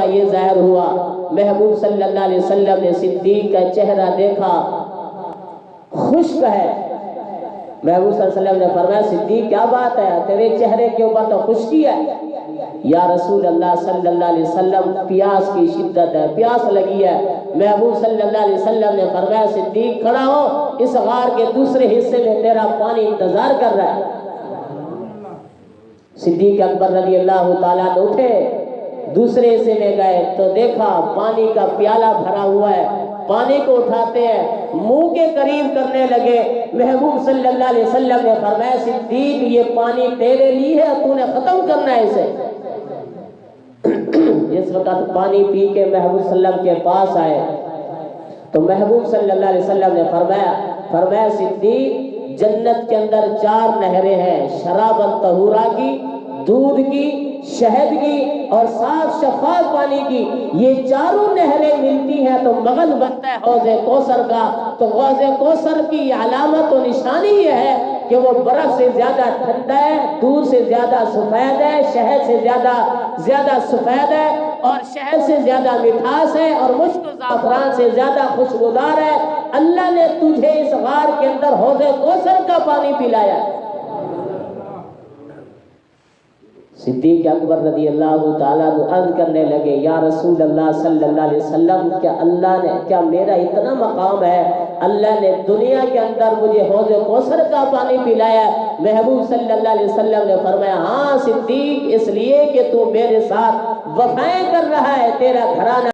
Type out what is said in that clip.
یہ ظاہر ہوا، محبوب صلی اللہ علیہ وسلم نے صدیق کا چہرہ دیکھا، خشک ہے۔ محبوب صلی اللہ علیہ وسلم نے فرمایا صدیق کیا بات ہے، تیرے چہرے کے اوپر تو خشکی ہے۔ یا رسول اللہ صلی اللہ علیہ وسلم پیاس کی شدت ہے، پیاس لگی ہے۔ محبوب صلی اللہ علیہ وسلم نے فرمایا صدیق کھڑا ہو، اس غار کے دوسرے حصے میں تیرا پانی انتظار کر رہا ہے۔ صدیق اکبر رضی اللہ تعالیٰ نے اٹھے، دوسرے حصے میں گئے تو دیکھا پانی کا پیالہ بھرا ہوا ہے، پانی کو اٹھاتے ہیں، منہ کے قریب کرنے لگے۔ محبوب صلی اللہ علیہ وسلم نے فرمایا صدیق یہ پانی تیرے لیے ہے، تو نے ختم کرنا ہے اسے۔ جس وقت پانی پی کے محبوب صلی اللہ علیہ وسلم کے پاس آئے تو محبوب صلی اللہ علیہ وسلم نے فرمایا صدیق جنت کے اندر 4 نہریں ہیں، شراب طہورا کی، دودھ کی، شہد کی اور صاف شفاف پانی کی، یہ 4 نہریں ملتی ہیں تو مغل بنتا ہے حوض کوثر کا۔ تو حوض کوثر کی علامت و نشانی یہ ہے کہ وہ برف سے زیادہ ٹھنڈا ہے، دودھ سے زیادہ سفید ہے، شہد سے زیادہ سفید ہے اور شہد سے زیادہ مٹھاس ہے اور مشک و زعفران سے زیادہ خوشبودار ہے۔ اللہ نے تجھے اس غار کے اندر حوض کوثر کا پانی پلایا۔ صدیق اکبر رضی اللہ تعالیٰ عنہ عرض کرنے لگے یا رسول اللہ صلی اللہ علیہ وسلم کیا میرا اتنا مقام ہے، اللہ نے دنیا کے اندر مجھے حوض کوثر کا پانی پلایا۔ محبوب صلی اللہ علیہ وسلم نے فرمایا ہاں صدیق، اس لیے کہ تو میرے ساتھ وفائیں کر رہا ہے، تیرا گھرانہ